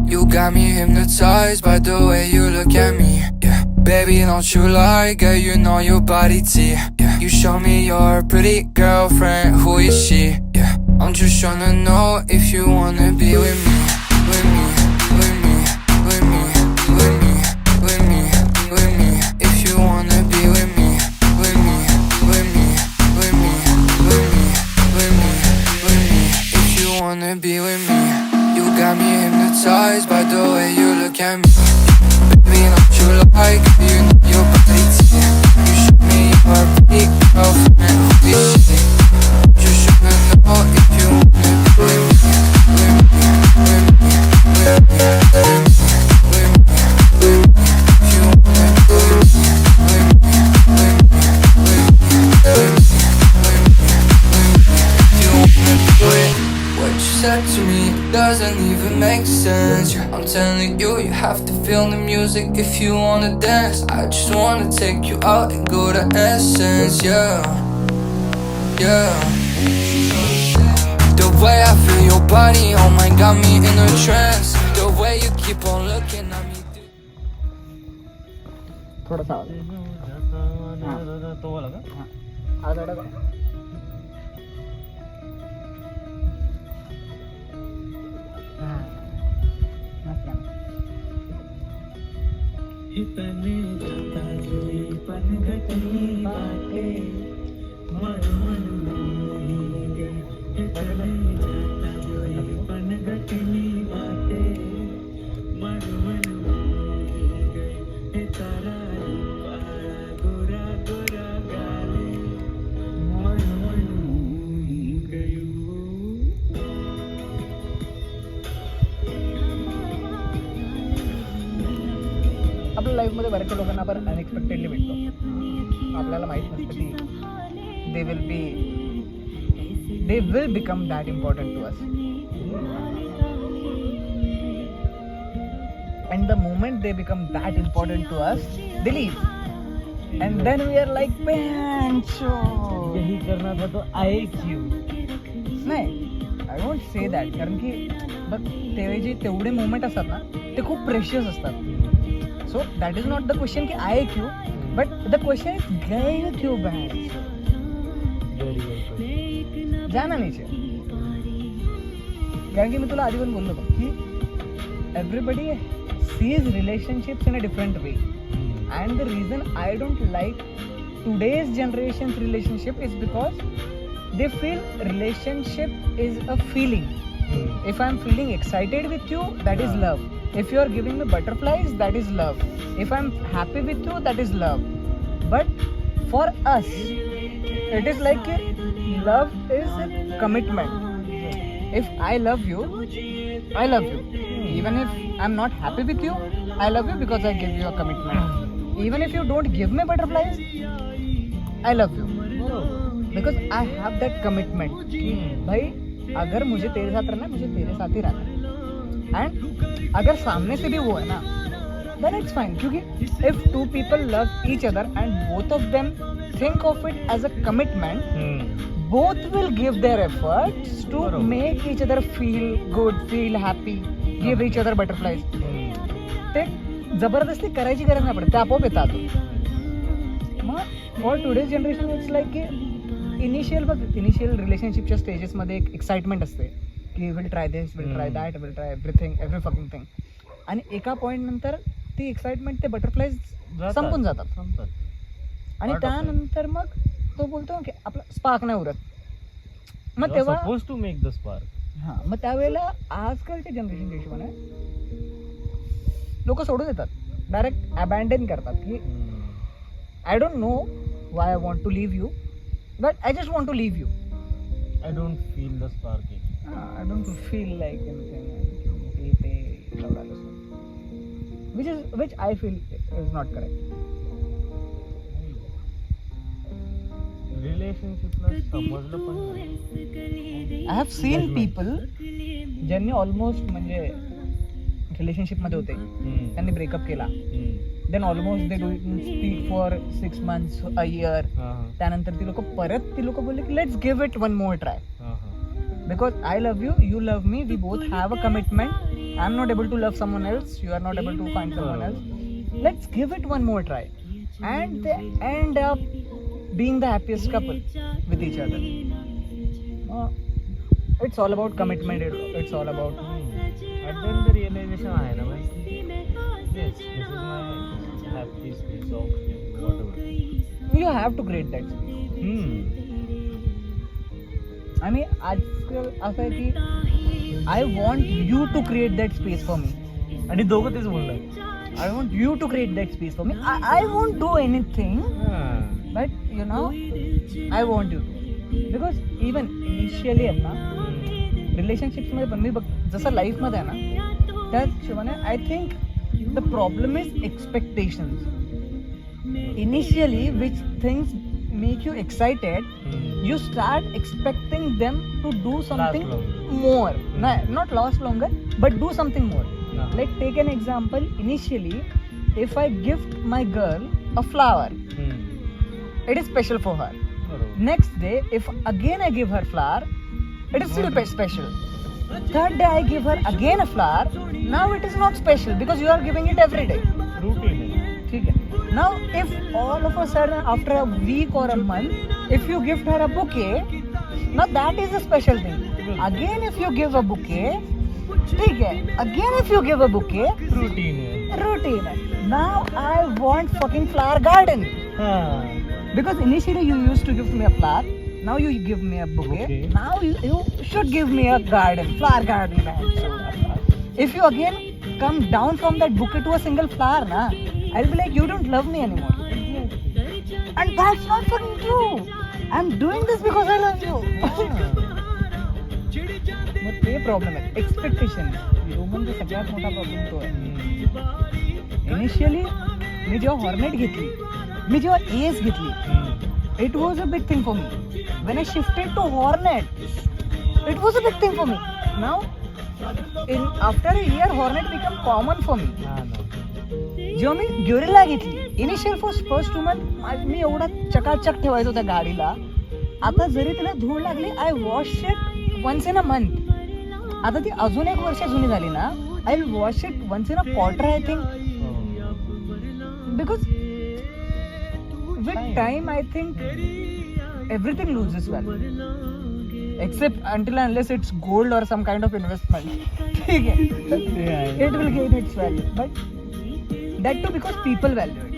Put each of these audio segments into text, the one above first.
You got me hypnotized by the way you look at me. Yeah, baby, don't you lie, girl, you know your body T. Yeah, you show me your pretty girlfriend, who is she? Yeah, I'm just tryna know if you wanna be with me, with me, with me, with me, with me, with me, with me. If you wanna be with me, with me, with me, with me, with me, with me, with me. If you wanna be with me. You got me hypnotized by the way you look at me. Baby, don't you like, you know your body T. You show me your pretty girlfriend, who is she? Just tryna know if you wanna be with me, with me, with me, with me, with me, with me, with me. If you wanna be with me, with me, with me, with me, with me, with me, with me. If you wanna be with me. What you said to me doesn't even make sense. Yeah, I'm telling you, you have to feel the music if you wanna dance. I just wanna take you out and go to Essence, yeah, yeah. The way I feel your body, oh my, got me in a trance. The way you keep on looking at me. थोड़ा सा तो वाला का हितने जाता जोई पनघटनी बाटे मन मन मोही गए हितने जाता जोई पनघटनी बाटे मन मन मोही गए हे तारा रूपाळा गोरा गोरा गाले मन मन मोही गयो आपल्या लाईफमध्ये बऱ्याचशा लोकांना आपण अनएक्सपेक्टेडली भेटतो. आपल्याला माहीत नसतं की they will become that important to us. And the moment they become that important to us, they leave. And then we are like, "Pancho." यही करना था तो आए क्यों? नाही, आय डोंट से दॅट. कारण की बघ, तेवढे मोमेंट असतात ना, ते खूप प्रेशियस असतात. So that is not the question की आए क्यों, बट द क्वेश्चन इज गए क्यों बॅक. जाना नीचे. कारण की मी तुला आधी पण बोललो होतो की everybody sees relationships in a different way, and the reason I don't like today's generation's relationship is because they feel relationship is a feeling. If I'm feeling excited with you, that is love. If you are giving me butterflies, that is love. If I'm happy with you, that is love. But for us, it is like love is a commitment. If I love you, I love you. Even if I'm not happy with you, I love you because I give you a commitment. Even if you don't give me butterflies, I love you because I have that commitment कि भाई अगर मुझे तेरे साथ रहना है, मुझे तेरे साथ ही रहना है. एंड अगर सामने से भी वो है ना, then it's fine. क्योंकि if two people love each other and both of them think of it as a commitment, both will give their efforts to make each other feel good, feel happy, give each other butterflies. ते जबरदस्ती करायची गरज नाही पडत, ते आपोआप येतात. मग for today's generation it's like की इनिशियल रिलेशनशिपच्या स्टेजेसमध्ये एक एक्साइटमेंट असते की will try this, will try that, will try every fucking thing. आणि एका पॉईंट नंतर ती एक्साइटमेंट, ते बटरफ्लाईज संपून जातात. आणि त्यानंतर मग तो बोलतो की आपला स्पार्क नाही उरत. मग तेव्हा suppose to make the spark. हां, मग त्यावेळेला आजकालच्या जनरेशनच्या हिशोबाने लोक सोडून देतात, डायरेक्ट अबॅन्डन करतात की I don't know why I want to leave you, but I just want to leave you. I don't feel the spark. I don't feel like which I feel is not correct. रिलेशनशिपला समजलं पण नाही. I have seen people ज्यांनी almost म्हणजे रिलेशनशिपमध्ये होते, त्यांनी breakup केला, then almost they do speak for 6 months, a year. त्यानंतर ती लोक बोलले की let's give it one more try, because I love you, you love me, we both have a commitment, I'm not able to love someone else, you are not able to find someone else. Let's give it one more try. And they end up being the happiest couple with each other. It's all about commitment, it's all about. At the end the realization आहे ना भाई, yes, this is my happy space of whatever. You have to create that space. आणि आजकाल असं आहे की I want you to create that space for me. आणि दोघं तेच बोलणार. I want you to create that space for me. I won't do anything, but you know, I want you to. Because even initially आहे ना, relationships मध्ये पण मी बघ जसं लाईफ मध्ये आहे ना, त्याच हिशोबाने I think the problem is expectations. Initially, which things make you excited, you start expecting them to do something more. Not last longer, but do something more. Like take an example. Initially, if I gift my girl a flower, it is special for her. Next day, if again I give her flower, it is still special. Third day I give her again a flower. Now it is not special because you are giving it every day. Routine है. ठीक है. Now if all of a sudden after a week or a month, if you gift her a bouquet, now that is a special thing. Again if you give a bouquet, ठीक है. Again if you give a bouquet, Routine है. routine है. Now I want fucking flower garden. Because initially you used to give me a flower, now you give me a bouquet. Now you should give me a garden, flower garden. Man. If you again come down from that bouquet to a single flower, na, I'll be like, you don't love me anymore. And that's not fucking true. I'm doing this because I love you. मग ते problem आहे expectation. ह्युमनचा सगळ्यात मोठा problem तो आहे. Initially मी जेव्हा hornet घेतली, मी जेव्हा S घेतली, it was a big thing for me. When I shifted to Hornet, it was a big thing for me. Now, after a year, Hornet became common for me. जेव्हा मी ग्युरिला घेतली, initial first 2 months मी एवढा चकाचक ठेवायचो त्या गाडीला. आता जरी तिला धूळ लागली, आय wash it once in a month. आता ती अजून 1 वर्ष जुनी झाली ना, I will wash it once in a quarter I think. Because with time I think everything loses value except until unless it's gold or some kind of investment. It will gain its value, but that too because people value it.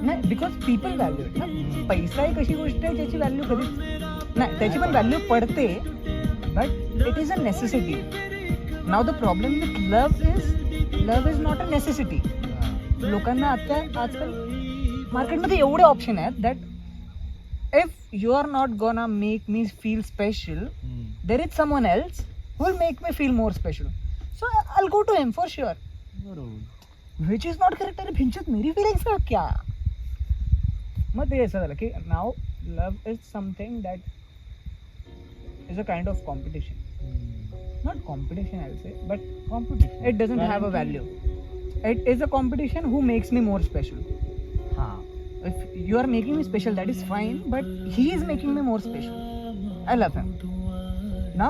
नाही, because people value it ना. पैसा एक अशी गोष्ट आहे ज्याची value कधीच नाही, त्याची पण व्हॅल्यू पडते, but it is a necessity. Now the problem with love is not a necessity. लोकांना आता आजकाल मार्केटमध्ये एवढे ऑप्शन आहेत that if you are not gonna make me feel special, there is someone else who will make me feel more special, so I will go to him for sure. Which is not correct. अरे भिंचत मेरी feelings है क्या. मग ते असं झालं की now love is something that is a kind of competition. Not competition I will say, but competition. It doesn't have a value. It is a competition who makes me more special. If you are making me special, that is fine, but he is making me more special. I love him. Now,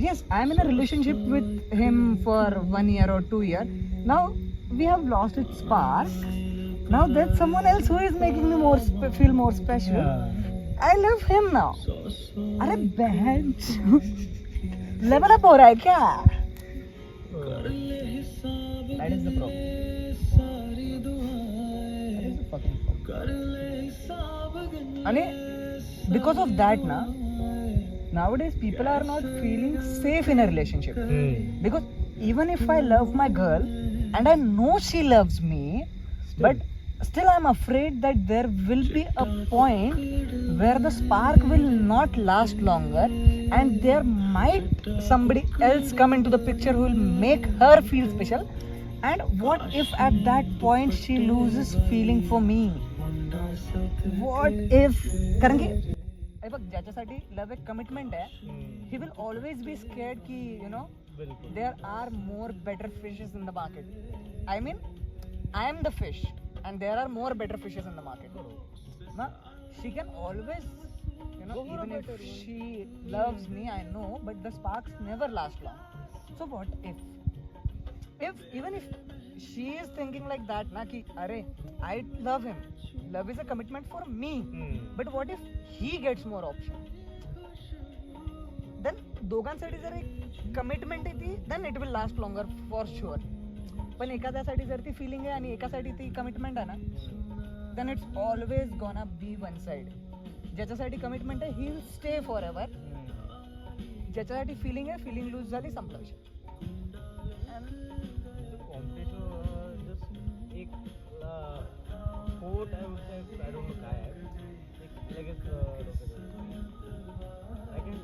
yes, I am in a relationship with him for 1 year or 2 years. Now, we have lost its spark. Now, there's someone else who is making me feel more special. I love him now. अरे बहन level up हो रहा है क्या? That is the problem. That is the fucking problem. And because of that, nowadays people are not feeling safe in a relationship. Because even if I love my girl and I know she loves me, but still I'm afraid that there will be a point where the spark will not last longer, and there might somebody else come into the picture who will make her feel special. And what if at that point she loses feeling for me? What if, कारण की हे बघ, ज्याच्यासाठी love एक commitment आहे, he will always be scared की you know there are more better fishes in the market. I mean, I am the fish and there are more better fishes in the market. She can always You know, Go for a even if better one. she loves me, I know, but the sparks never last long. So what if even if she is thinking like that, na ki, Arey, I love him. Love is a commitment for me. But what if he gets more option? Then दोघांसाठी जर एक commitment आहे ती, then it will last longer for sure. पण एखाद्यासाठी जर ती filling आहे आणि एकासाठी ती कमिटमेंट आहे ना, then it's always gonna be one side. ज्याच्यासाठी कमिटमेंट आहे, he will stay forever. ज्याच्यासाठी फिलिंग आहे, फिलिंग लूज झाली, संपला विषय. कॉम्पिटिशन जस्ट एक कोट आहे, आय डोंट नो काय आहे, एक लगेच I can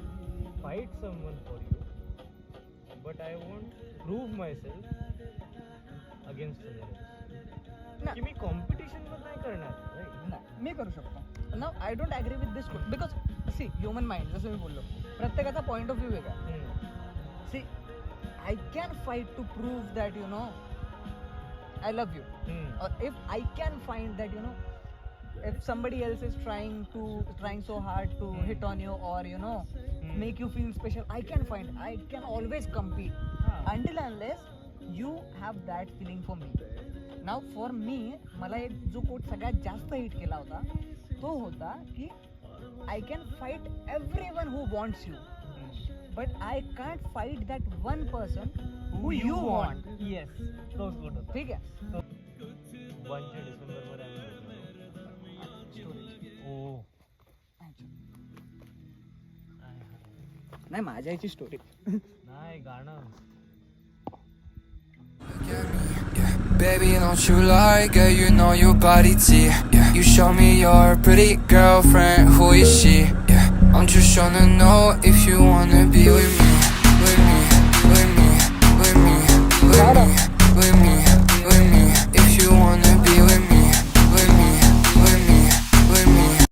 fight someone for you, but I want prove my self against someone, की मी कॉम्पिटिशन पण नाही करणार, राईट? नाही, मी करू शकतो. Now I don't agree with this because see human mind, जसं मी बोललो, प्रत्येकाचा पॉईंट ऑफ व्ह्यू वेगळा. सी I can fight to prove that, you know, I love you. Or if I can find that, you know, if somebody else is trying so hard to hit on you, or you know, make you feel special, I can always compete until unless you have that feeling for me. Now for me, मला एक जो coat सगळ्यात जास्त hit केला होता तो होता की I can fight everyone who wants you, but I can't fight that one person who you want. Yes, तोच कोट होता. ठीक आहे. 1 डिसेंबरवर ओ नाही, माझ्या याची स्टोरी. नाही गाणं. Baby, don't you lie, girl, you know your body T. Yeah, you show me your pretty girlfriend, who is she? Yeah, I'm just trying to know if you wanna be with me.